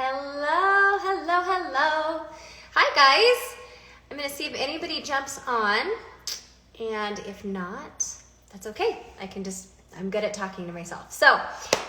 Hello, hello, hello. Hi guys. I'm gonna see if anybody jumps on, and if not, that's okay. I'm good at talking to myself. So,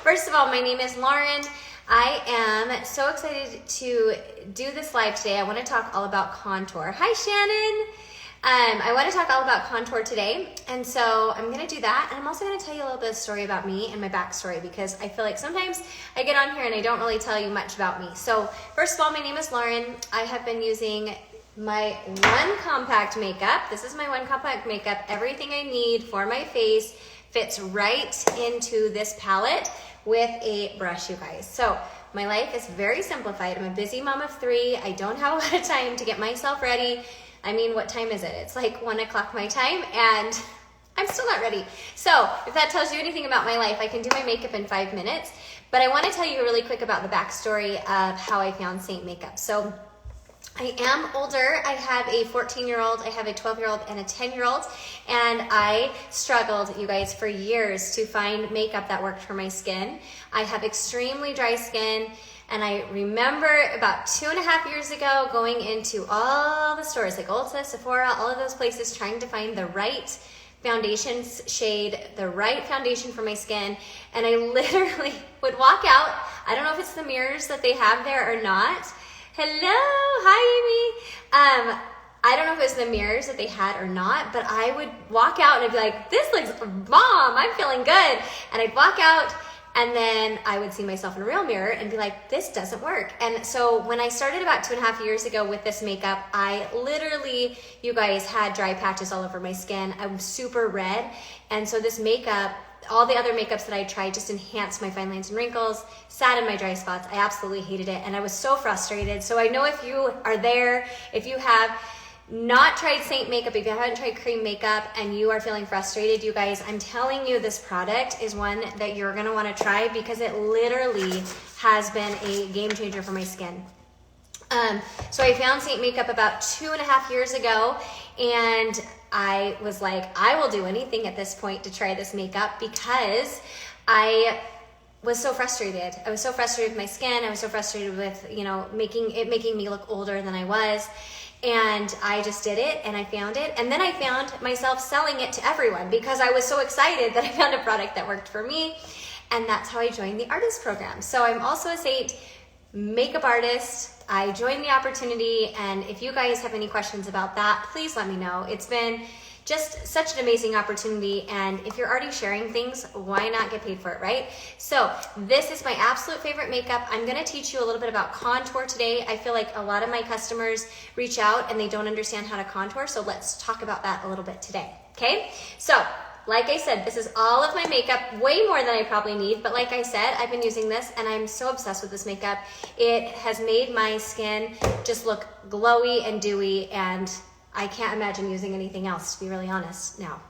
first of all, my name is Lauren. I am so excited to do this live today. I want to talk all about contour. Hi Shannon. I want to talk all about contour today, and so I'm going to do that, and I'm also going to tell you a little bit of story about me and my backstory, because I feel like sometimes I get on here and I don't really tell you much about me. So first of all, my name is Lauren. I have been using my One Compact makeup. This is my One Compact makeup. Everything I need for my face fits right into this palette with a brush, you guys. So my life is very simplified. I'm a busy mom of 3. I don't have a lot of time to get myself ready. I mean, what time is it? It's like 1 o'clock my time, and I'm still not ready. So if that tells you anything about my life, I can do my makeup in 5 minutes. But I want to tell you really quick about the backstory of how I found Saint Makeup. So I am older. I have a 14-year-old, I have a 12-year-old, and a 10-year-old. And I struggled, you guys, for years to find makeup that worked for my skin. I have extremely dry skin. And I remember about 2.5 years ago going into all the stores like Ulta, Sephora, all of those places, trying to find the right foundation shade, the right foundation for my skin. And I literally would walk out. I don't know if it's the mirrors that they have there or not. Hello, hi Amy. I don't know if it was the mirrors that they had or not, but I would walk out and I'd be like, this looks bomb, I'm feeling good. And I'd walk out, and then I would see myself in a real mirror and be like, this doesn't work. And so when I started about 2.5 years ago with this makeup, I literally, you guys, had dry patches all over my skin. I was super red. And so this makeup, all the other makeups that I tried just enhanced my fine lines and wrinkles, sat in my dry spots. I absolutely hated it. And I was so frustrated. So I know if you are there, if you have not tried Saint Makeup, if you haven't tried cream makeup and you are feeling frustrated, you guys, I'm telling you, this product is one that you're gonna wanna try, because it literally has been a game changer for my skin. So I found Saint Makeup about 2.5 years ago, and I was like, I will do anything at this point to try this makeup, because I was so frustrated. I was so frustrated with my skin. I was so frustrated with, making me look older than I was. And I just did it, and I found it. And then I found myself selling it to everyone, because I was so excited that I found a product that worked for me. And that's how I joined the artist program. So I'm also a Saint makeup artist. I joined the opportunity, and if you guys have any questions about that, please let me know. It's been just such an amazing opportunity, and if you're already sharing things, why not get paid for it, right? So this is my absolute favorite makeup. I'm gonna teach you a little bit about contour today. I feel like a lot of my customers reach out and they don't understand how to contour, so let's talk about that a little bit today, okay? So, like I said, this is all of my makeup, way more than I probably need, but like I said, I've been using this and I'm so obsessed with this makeup. It has made my skin just look glowy and dewy, and I can't imagine using anything else, to be really honest now.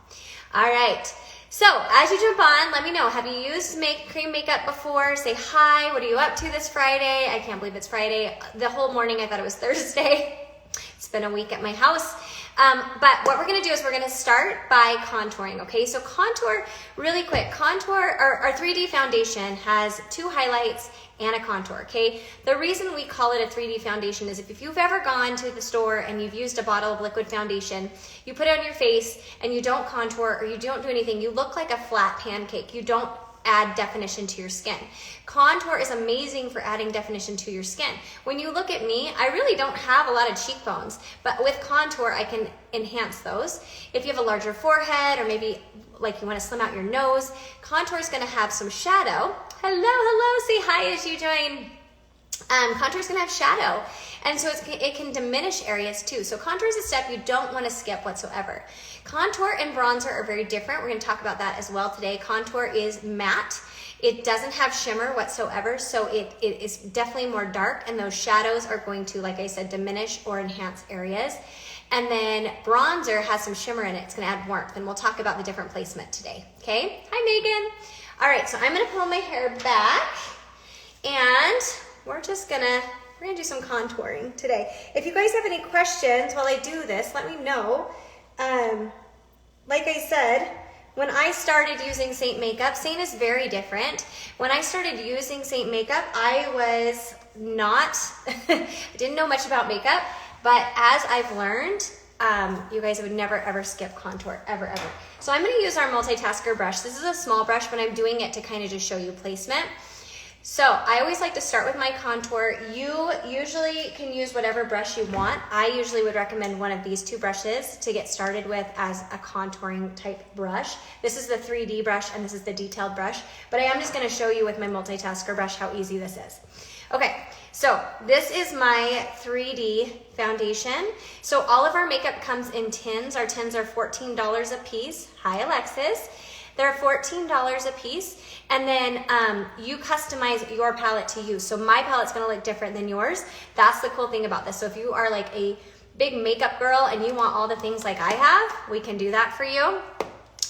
All right, so as you jump on, let me know, have you used cream makeup before? Say hi, what are you up to this Friday? I can't believe it's Friday. The whole morning I thought it was Thursday. It's been a week at my house. But what we're gonna do is we're gonna start by contouring, okay? So contour, really quick, our 3D foundation has 2 highlights and a contour, okay? The reason we call it a 3D foundation is if you've ever gone to the store and you've used a bottle of liquid foundation, you put it on your face and you don't contour or you don't do anything, you look like a flat pancake. You don't add definition to your skin. Contour is amazing for adding definition to your skin. When you look at me, I really don't have a lot of cheekbones, but with contour, I can enhance those. If you have a larger forehead, or maybe like you want to slim out your nose, contour is going to have some shadow. Hello, say hi as you join. Contour is going to have shadow, and so it can diminish areas too. So contour is a step you don't want to skip whatsoever. Contour and bronzer are very different. We're going to talk about that as well today. Contour is matte. It doesn't have shimmer whatsoever, so it is definitely more dark, and those shadows are going to, like I said, diminish or enhance areas. And then bronzer has some shimmer in it. It's going to add warmth, and we'll talk about the different placement today. Okay? Hi, Megan. All right, so I'm going to pull my hair back, and we're gonna do some contouring today. If you guys have any questions while I do this, let me know. Like I said, when I started using Saint makeup, Saint is very different. When I started using Saint makeup, I was not, I didn't know much about makeup, but as I've learned, you guys would never ever skip contour, ever, ever. So I'm gonna use our multitasker brush. This is a small brush, but I'm doing it to kind of just show you placement. So I always like to start with my contour. You usually can use whatever brush you want. I usually would recommend one of these two brushes to get started with as a contouring type brush. This is the 3D brush and this is the detailed brush, but I am just gonna show you with my multitasker brush how easy this is. Okay, so this is my 3D foundation. So all of our makeup comes in tins. Our tins are $14 a piece. Hi, Alexis. They're $14 a piece, and then you customize your palette to you. So my palette's gonna look different than yours. That's the cool thing about this. So if you are like a big makeup girl and you want all the things like I have, we can do that for you.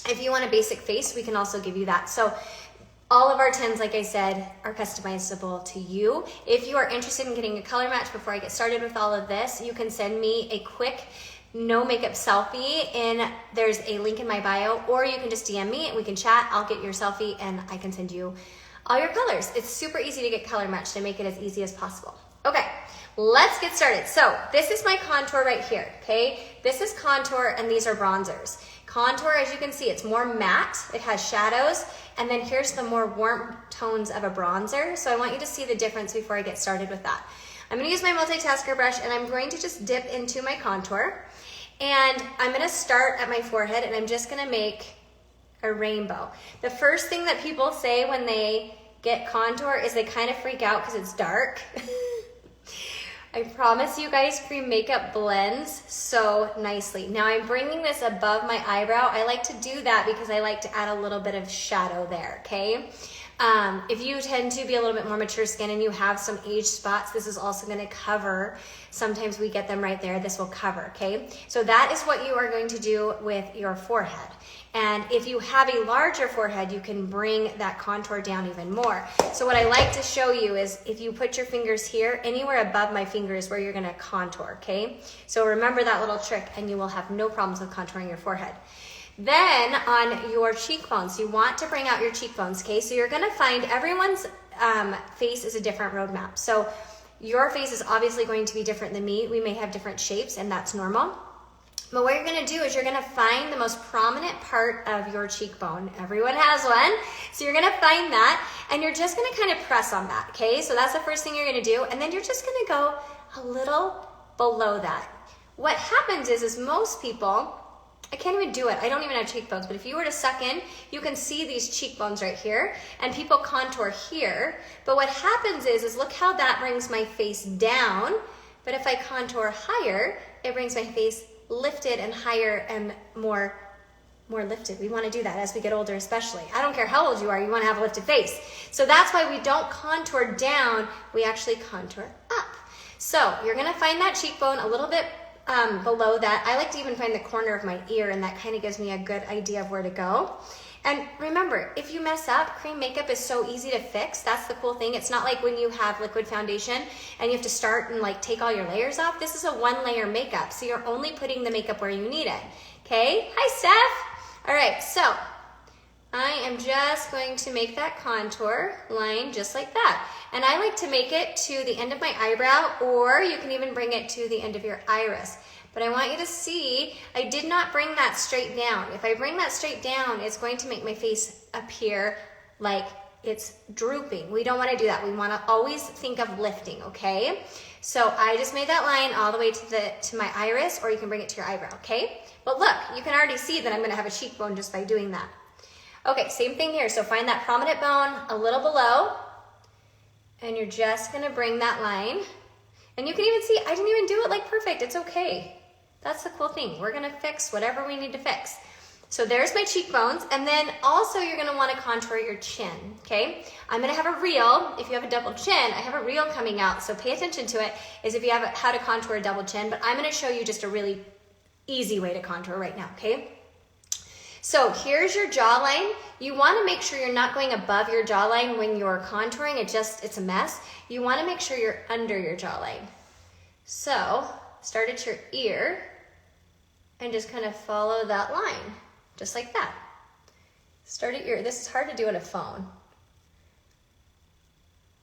If you want a basic face, we can also give you that. So all of our tins, like I said, are customizable to you. If you are interested in getting a color match before I get started with all of this, you can send me a quick no makeup selfie, there's a link in my bio, or you can just DM me and we can chat. I'll get your selfie and I can send you all your colors. It's super easy to get color matched and make it as easy as possible. Okay, let's get started. So this is my contour right here, okay? This is contour and these are bronzers. Contour, as you can see, it's more matte. It has shadows, and then here's the more warm tones of a bronzer. So I want you to see the difference before I get started with that. I'm gonna use my multitasker brush and I'm going to just dip into my contour. And I'm gonna start at my forehead and I'm just gonna make a rainbow. The first thing that people say when they get contour is they kind of freak out because it's dark. I promise you guys, cream makeup blends so nicely. Now I'm bringing this above my eyebrow. I like to do that because I like to add a little bit of shadow there, okay? If you tend to be a little bit more mature skin and you have some age spots, this is also gonna cover. Sometimes we get them right there. This will cover, okay? So that is what you are going to do with your forehead. And if you have a larger forehead, you can bring that contour down even more. So what I like to show you is if you put your fingers here, anywhere above my finger is where you're gonna contour, okay? So remember that little trick and you will have no problems with contouring your forehead. Then on your cheekbones, you want to bring out your cheekbones, okay? So you're gonna find everyone's face is a different roadmap. So your face is obviously going to be different than me. We may have different shapes and that's normal. But what you're gonna do is you're gonna find the most prominent part of your cheekbone. Everyone has one. So you're gonna find that and you're just gonna kind of press on that, okay? So that's the first thing you're gonna do. And then you're just gonna go a little below that. What happens is most people, I can't even do it. I don't even have cheekbones, but if you were to suck in, you can see these cheekbones right here, and people contour here. But what happens is look how that brings my face down, but if I contour higher, it brings my face lifted and higher and more lifted. We want to do that as we get older especially. I don't care how old you are, you want to have a lifted face. So that's why we don't contour down, we actually contour up. So you're going to find that cheekbone a little bit below that. I like to even find the corner of my ear, and that kind of gives me a good idea of where to go. And remember, if you mess up, cream makeup is so easy to fix. That's the cool thing. It's not like when you have liquid foundation and you have to start and like take all your layers off. This is a 1-layer makeup, so you're only putting the makeup where you need it. Okay? Hi, Steph. All right, so I am just going to make that contour line just like that. And I like to make it to the end of my eyebrow, or you can even bring it to the end of your iris. But I want you to see, I did not bring that straight down. If I bring that straight down, it's going to make my face appear like it's drooping. We don't want to do that. We want to always think of lifting, okay? So I just made that line all the way to my iris, or you can bring it to your eyebrow, okay? But look, you can already see that I'm going to have a cheekbone just by doing that. Okay, same thing here. So find that prominent bone a little below, and you're just gonna bring that line. And you can even see, I didn't even do it like perfect. It's okay. That's the cool thing. We're gonna fix whatever we need to fix. So there's my cheekbones, and then also you're gonna wanna contour your chin, okay? I'm gonna have a reel. If you have a double chin, I have a reel coming out, so pay attention to it, is if you have how to contour a double chin, but I'm gonna show you just a really easy way to contour right now, okay? So here's your jawline. You want to make sure you're not going above your jawline when you're contouring. It's a mess. You want to make sure you're under your jawline. So start at your ear and just kind of follow that line, just like that. Start at this is hard to do on a phone.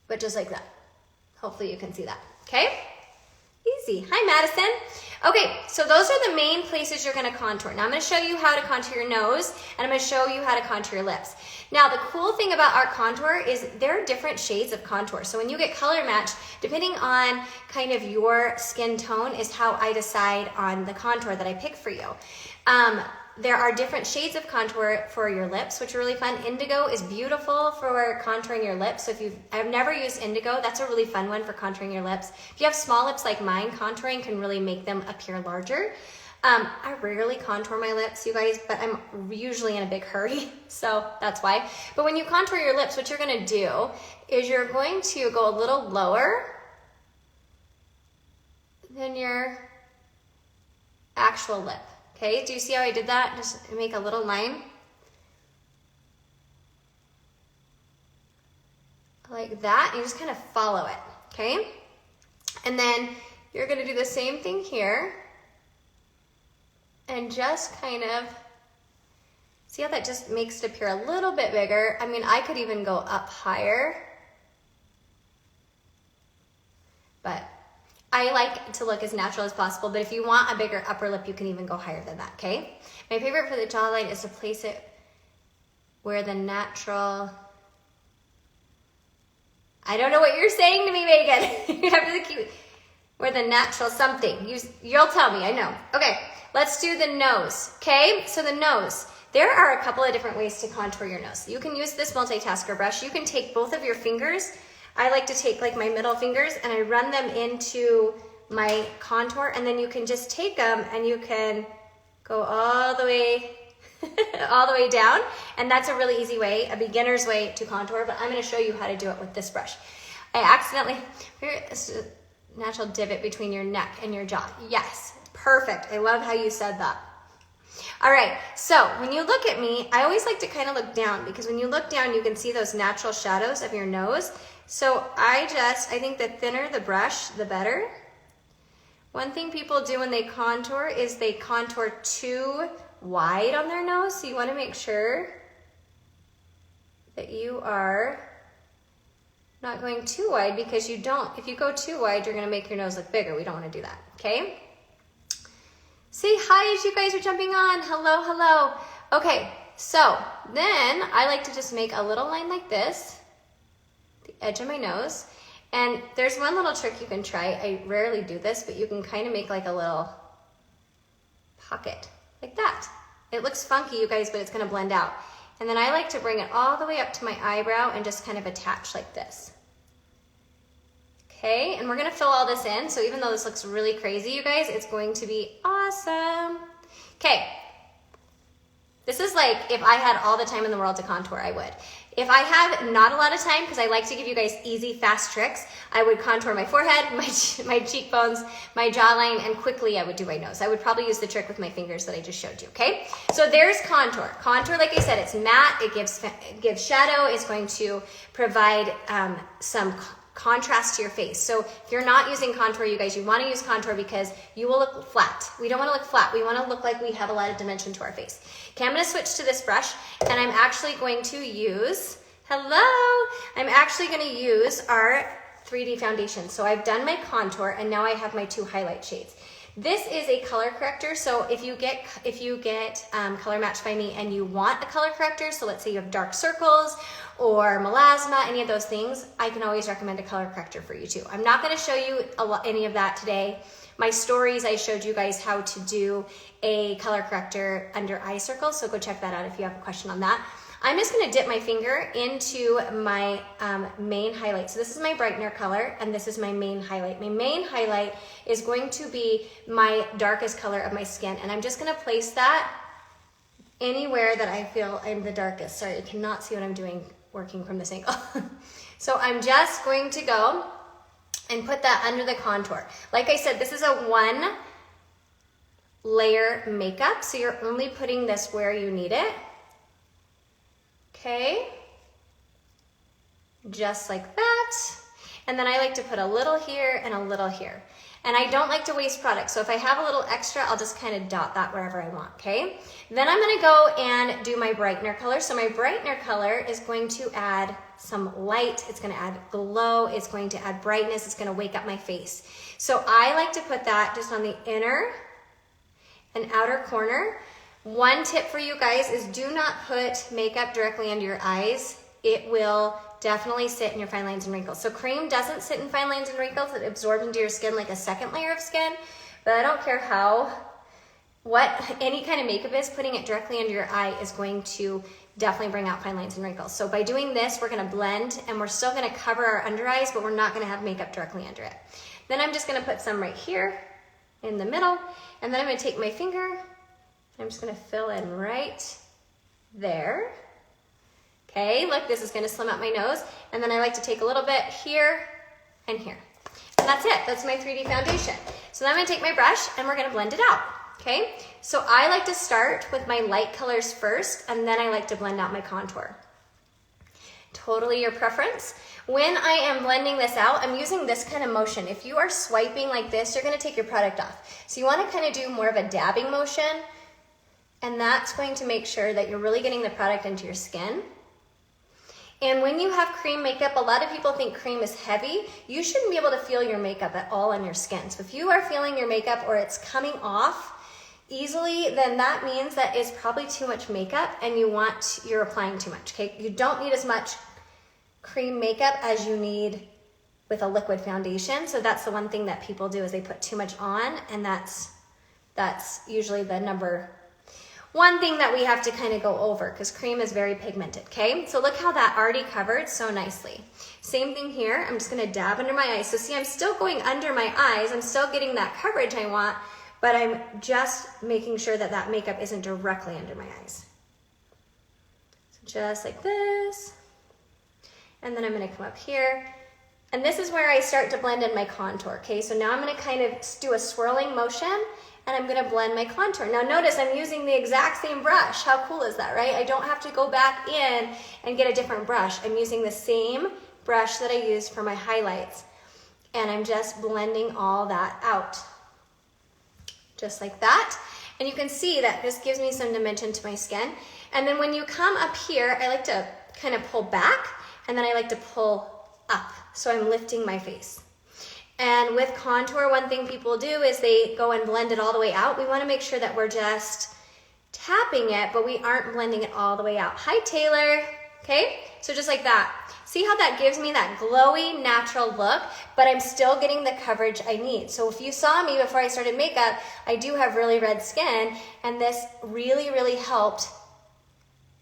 But just like that. Hopefully you can see that, okay? Easy. Hi, Madison. Okay, so those are the main places you're gonna contour. Now I'm gonna show you how to contour your nose, and I'm gonna show you how to contour your lips. Now the cool thing about our contour is there are different shades of contour. So when you get color match, depending on kind of your skin tone is how I decide on the contour that I pick for you. There are different shades of contour for your lips, which are really fun. Indigo is beautiful for contouring your lips. So I've never used indigo, that's a really fun one for contouring your lips. If you have small lips like mine, contouring can really make them appear larger. I rarely contour my lips, you guys, but I'm usually in a big hurry, so that's why. But when you contour your lips, what you're gonna do is you're going to go a little lower than your actual lip. Okay, do you see how I did that? Just make a little line. Like that, and you just kind of follow it, okay? And then you're gonna do the same thing here. And just kind of, see how that just makes it appear a little bit bigger? I mean, I could even go up higher. But I like to look as natural as possible, but if you want a bigger upper lip, you can even go higher than that, okay? My favorite for the jawline is to place it where the natural, I don't know what you're saying to me, Megan. You're really cute. Where the natural something, you'll tell me, I know. Okay, let's do the nose, okay? So the nose, there are a couple of different ways to contour your nose. You can use this multitasker brush. You can take both of your fingers. I like to take like my middle fingers and I run them into my contour, and then you can just take them and you can go all the way all the way down, and that's a really easy way, a beginner's way to contour, but I'm going to show you how to do it with this brush. I accidentally, here's a natural divot between your neck and your jaw. Yes, perfect. I love how you said that. All right, so when you look at me, I always like to kind of look down, because when you look down, you can see those natural shadows of your nose. So I think the thinner the brush, the better. One thing people do when they contour is they contour too wide on their nose. So you want to make sure that you are not going too wide, because if you go too wide, you're going to make your nose look bigger. We don't want to do that, okay? Say hi as you guys are jumping on. Hello, hello. Okay, so then I like to just make a little line like this, the edge of my nose. And there's one little trick you can try. I rarely do this, but you can kind of make like a little pocket like that. It looks funky, you guys, but it's going to blend out. And then I like to bring it all the way up to my eyebrow and just kind of attach like this. Okay, and we're gonna fill all this in, so even though this looks really crazy, you guys, it's going to be awesome. Okay, this is like if I had all the time in the world to contour, I would. If I have not a lot of time, because I like to give you guys easy, fast tricks, I would contour my forehead, my cheekbones, my jawline, and quickly I would do my nose. I would probably use the trick with my fingers that I just showed you, okay? So there's contour. Contour, like I said, it's matte, it gives shadow, it's going to provide some contrast to your face. So if you're not using contour, you guys, you want to use contour because you will look flat. We don't want to look flat. We want to look like we have a lot of dimension to our face. Okay, I'm going to switch to this brush, and I'm actually going to use, I'm actually going to use our 3D foundation. So I've done my contour, and now I have my 2 highlight shades. This is a color corrector, so if you get Color Match by me and you want a color corrector, so let's say you have dark circles or melasma, any of those things, I can always recommend a color corrector for you too. I'm not going to show you any of that today. My stories, I showed you guys how to do a color corrector under eye circles, so go check that out if you have a question on that. I'm just going to dip my finger into my main highlight. So this is my brightener color, and this is my main highlight. My main highlight is going to be my darkest color of my skin, and I'm just going to place that anywhere that I feel I'm the darkest. Sorry, you cannot see what I'm doing working from this angle. So I'm just going to go and put that under the contour. Like I said, this is a 1 layer makeup, so you're only putting this where you need it. Okay, just like that. And then I like to put a little here and a little here. And I don't like to waste product. So if I have a little extra, I'll just kind of dot that wherever I want, okay? Then I'm gonna go and do my brightener color. So my brightener color is going to add some light. It's gonna add glow. It's going to add brightness. It's gonna wake up my face. So I like to put that just on the inner and outer corner. One tip for you guys is do not put makeup directly under your eyes. It will definitely sit in your fine lines and wrinkles. So cream doesn't sit in fine lines and wrinkles. It absorbs into your skin like a second layer of skin. But I don't care what any kind of makeup is, putting it directly under your eye is going to definitely bring out fine lines and wrinkles. So by doing this, we're gonna blend and we're still gonna cover our under eyes, but we're not gonna have makeup directly under it. Then I'm just gonna put some right here in the middle, and then I'm gonna take my finger, and I'm just gonna fill in right there. Okay, look, this is gonna slim out my nose, and then I like to take a little bit here and here. And that's it, that's my 3D foundation. So then I'm gonna take my brush and we're gonna blend it out. Okay, so I like to start with my light colors first, and then I like to blend out my contour. Totally your preference. When I am blending this out, I'm using this kind of motion. If you are swiping like this, you're gonna take your product off. So you wanna kind of do more of a dabbing motion, and that's going to make sure that you're really getting the product into your skin. And when you have cream makeup, a lot of people think cream is heavy. You shouldn't be able to feel your makeup at all on your skin. So if you are feeling your makeup or it's coming off easily, then that means that it's probably too much makeup and you're applying too much, okay? You don't need as much cream makeup as you need with a liquid foundation. So that's the one thing that people do is they put too much on, and that's usually the number one thing that we have to kind of go over, because cream is very pigmented, okay? So look how that already covered so nicely. Same thing here, I'm just gonna dab under my eyes. So see, I'm still going under my eyes, I'm still getting that coverage I want, but I'm just making sure that that makeup isn't directly under my eyes. So just like this. And then I'm gonna come up here. And this is where I start to blend in my contour, okay? So now I'm gonna kind of do a swirling motion, and I'm gonna blend my contour. Now notice I'm using the exact same brush. How cool is that, right? I don't have to go back in and get a different brush. I'm using the same brush that I used for my highlights. And I'm just blending all that out. Just like that. And you can see that this gives me some dimension to my skin. And then when you come up here, I like to kind of pull back, and then I like to pull up. So I'm lifting my face. And with contour, one thing people do is they go and blend it all the way out. We want to make sure that we're just tapping it, but we aren't blending it all the way out. Hi, Taylor. Okay, so just like that. See how that gives me that glowy, natural look, but I'm still getting the coverage I need. So if you saw me before I started makeup, I do have really red skin, and this really, really helped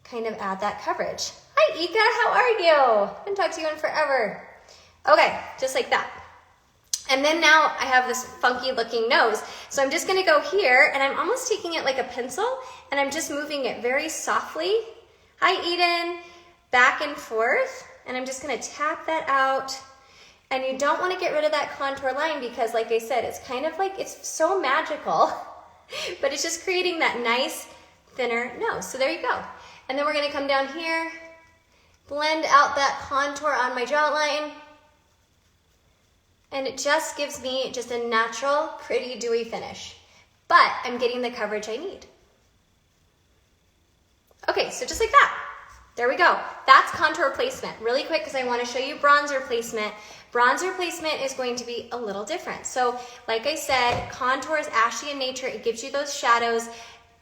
kind of add that coverage. Hi, Ika, how are you? I haven't talked to you in forever. Okay, just like that. And then now I have this funky looking nose. So I'm just gonna go here, and I'm almost taking it like a pencil, and I'm just moving it very softly. Hi, Eden. Back and forth. And I'm just gonna tap that out. And you don't wanna get rid of that contour line because, like I said, it's kind of like, it's so magical, but it's just creating that nice, thinner nose. So there you go. And then we're gonna come down here, blend out that contour on my jawline. And it just gives me just a natural, pretty, dewy finish. But I'm getting the coverage I need. Okay, so just like that. There we go. That's contour placement. Really quick, because I want to show you bronzer placement. Bronzer placement is going to be a little different. So, like I said, contour is ashy in nature. It gives you those shadows.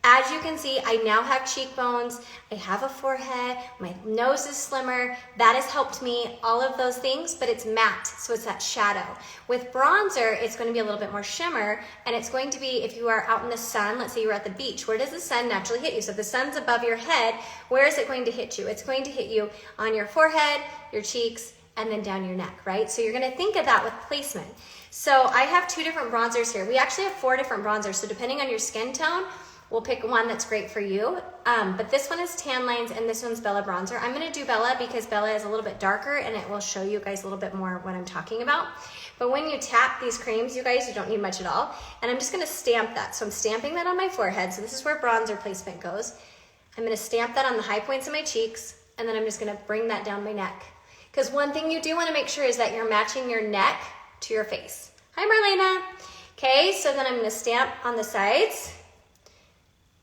As you can see, I now have cheekbones, I have a forehead, my nose is slimmer. That has helped me, all of those things, but it's matte, so it's that shadow. With bronzer, it's going to be a little bit more shimmer, and it's going to be, if you are out in the sun, let's say you're at the beach, where does the sun naturally hit you? So if the sun's above your head, where is it going to hit you? It's going to hit you on your forehead, your cheeks, and then down your neck, right? So you're going to think of that with placement. So I have 2 different bronzers here. We actually have 4 different bronzers, so depending on your skin tone, we'll pick one that's great for you. But this one is Tan Lines, and this one's Bella Bronzer. I'm gonna do Bella because Bella is a little bit darker, and it will show you guys a little bit more what I'm talking about. But when you tap these creams, you guys, you don't need much at all. And I'm just gonna stamp that. So I'm stamping that on my forehead. So this is where bronzer placement goes. I'm gonna stamp that on the high points of my cheeks, and then I'm just gonna bring that down my neck. Because one thing you do wanna make sure is that you're matching your neck to your face. Hi, Marlena. Okay, so then I'm gonna stamp on the sides,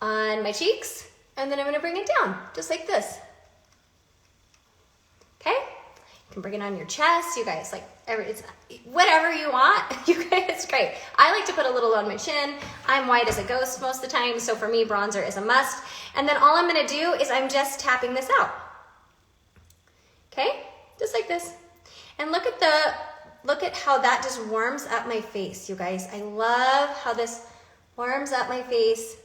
on my cheeks, and then I'm gonna bring it down, just like this. Okay, you can bring it on your chest, you guys, like, it's whatever you want, you guys, it's great. I like to put a little on my chin. I'm white as a ghost most of the time, so for me, bronzer is a must. And then all I'm gonna do is I'm just tapping this out. Okay, just like this. And look at how that just warms up my face, you guys. I love how this warms up my face,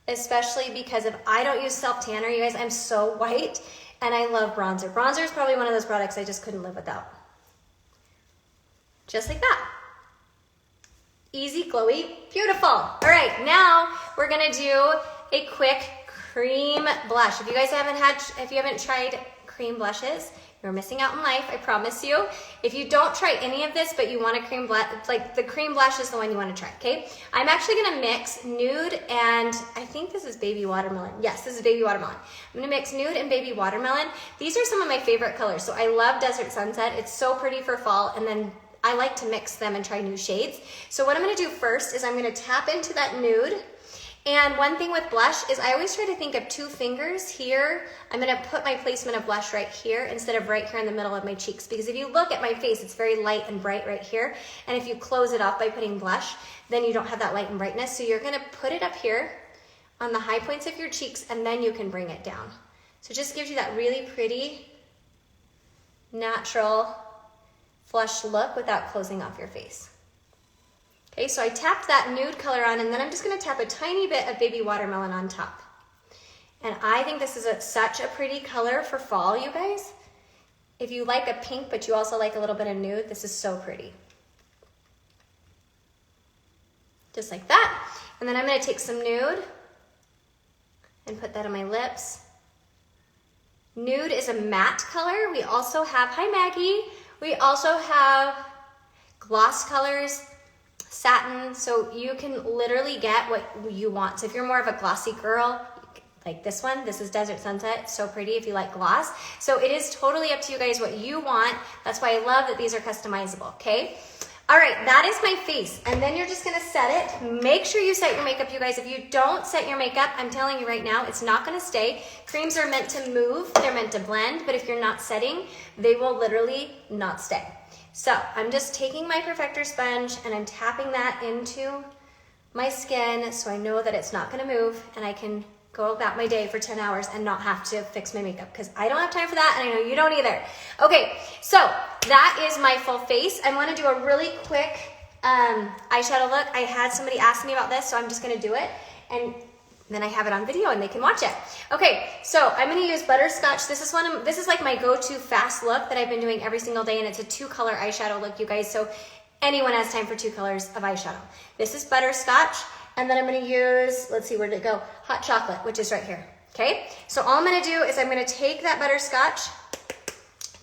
especially because if I don't use self-tanner, you guys, I'm so white, and I love bronzer. Bronzer is probably one of those products I just couldn't live without. Just like that. Easy, glowy, beautiful. All right, now we're gonna do a quick cream blush. If you guys haven't tried cream blushes, you're missing out in life, I promise you. If you don't try any of this, but you want a cream blush, like the cream blush is the one you want to try, okay? I'm actually gonna mix nude and I think this is baby watermelon. Yes, this is baby watermelon. I'm gonna mix nude and baby watermelon. These are some of my favorite colors. So I love Desert Sunset. It's so pretty for fall, and then I like to mix them and try new shades. So what I'm gonna do first is I'm gonna tap into that nude. And one thing with blush is I always try to think of 2 fingers here. I'm gonna put my placement of blush right here instead of right here in the middle of my cheeks, because if you look at my face, it's very light and bright right here. And if you close it off by putting blush, then you don't have that light and brightness. So you're gonna put it up here on the high points of your cheeks, and then you can bring it down. So it just gives you that really pretty, natural, flush look without closing off your face. Okay, so I tapped that nude color on, and then I'm just gonna tap a tiny bit of baby watermelon on top. And I think this is such a pretty color for fall, you guys. If you like a pink, but you also like a little bit of nude, this is so pretty. Just like that. And then I'm gonna take some nude and put that on my lips. Nude is a matte color. We also have, hi Maggie, we also have gloss colors, satin, so you can literally get what you want. So if you're more of a glossy girl, like this one, this is Desert Sunset, so pretty if you like gloss. So it is totally up to you guys what you want. That's why I love that these are customizable, okay? All right, that is my face. And then you're just gonna set it. Make sure you set your makeup, you guys. If you don't set your makeup, I'm telling you right now, it's not gonna stay. Creams are meant to move, they're meant to blend, but if you're not setting, they will literally not stay. So I'm just taking my Perfector sponge and I'm tapping that into my skin so I know that it's not gonna move and I can go about my day for 10 hours and not have to fix my makeup, because I don't have time for that and I know you don't either. Okay, so that is my full face. I wanna do a really quick eyeshadow look. I had somebody ask me about this, so I'm just gonna do it. And then I have it on video and they can watch it. Okay, so I'm gonna use Butterscotch. This is like my go-to fast look that I've been doing every single day, and it's a 2-color eyeshadow look, you guys, so anyone has time for 2 colors of eyeshadow. This is Butterscotch, and then I'm gonna use, let's see, where did it go? Hot Chocolate, which is right here, okay? So all I'm gonna do is I'm gonna take that Butterscotch,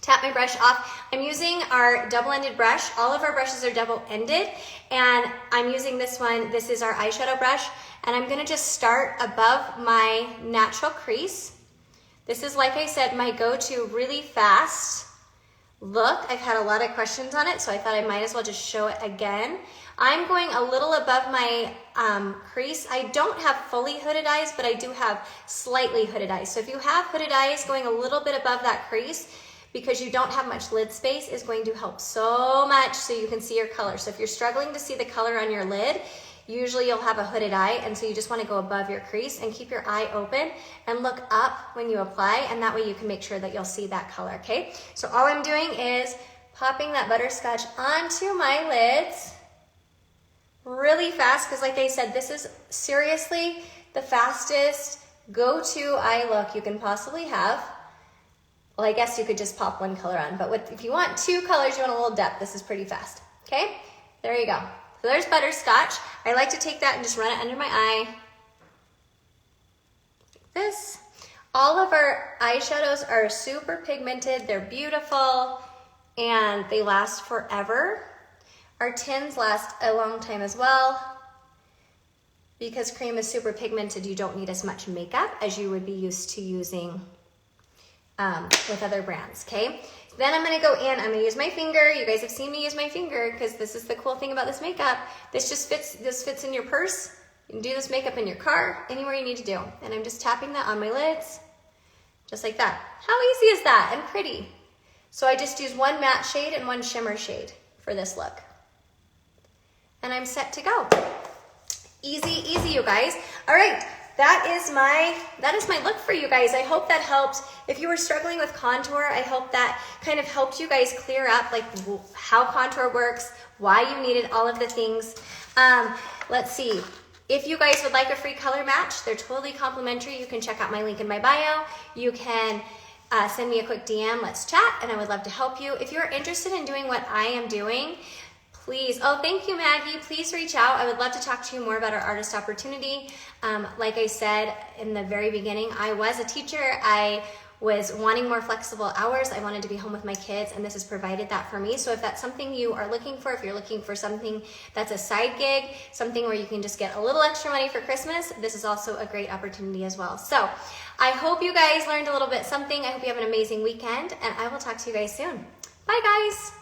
tap my brush off. I'm using our double-ended brush. All of our brushes are double-ended, and I'm using this one. This is our eyeshadow brush, and I'm gonna just start above my natural crease. This is, like I said, my go-to really fast look. I've had a lot of questions on it, so I thought I might as well just show it again. I'm going a little above my crease. I don't have fully hooded eyes, but I do have slightly hooded eyes. So if you have hooded eyes, going a little bit above that crease, because you don't have much lid space, is going to help so much so you can see your color. So if you're struggling to see the color on your lid, usually you'll have a hooded eye, and so you just want to go above your crease and keep your eye open and look up when you apply, and that way you can make sure that you'll see that color, okay? So all I'm doing is popping that Butterscotch onto my lids really fast, because like I said, this is seriously the fastest go-to eye look you can possibly have. Well, I guess you could just pop 1 color on, but if you want 2 colors, you want a little depth, this is pretty fast, okay? There you go. So there's Butterscotch. I like to take that and just run it under my eye. Like this. All of our eyeshadows are super pigmented, they're beautiful, and they last forever. Our tints last a long time as well. Because cream is super pigmented, you don't need as much makeup as you would be used to using with other brands, okay? Then I'm gonna go in, I'm gonna use my finger. You guys have seen me use my finger because this is the cool thing about this makeup. This fits in your purse. You can do this makeup in your car, anywhere you need to do. And I'm just tapping that on my lids, just like that. How easy is that and pretty? So I just use one matte shade and one shimmer shade for this look. And I'm set to go. Easy, easy, you guys. All right. That is my look for you guys. I hope that helped. If you were struggling with contour, I hope that kind of helped you guys clear up like how contour works, why you needed all of the things. Let's see. If you guys would like a free color match, they're totally complimentary. You can check out my link in my bio. You can send me a quick DM, let's chat, and I would love to help you. If you're interested in doing what I am doing, please, oh, thank you, Maggie. Please reach out. I would love to talk to you more about our artist opportunity. Like I said in the very beginning, I was a teacher. I was wanting more flexible hours. I wanted to be home with my kids, and this has provided that for me. So if that's something you are looking for, if you're looking for something that's a side gig, something where you can just get a little extra money for Christmas, this is also a great opportunity as well. So I hope you guys learned a little bit something. I hope you have an amazing weekend, and I will talk to you guys soon. Bye, guys.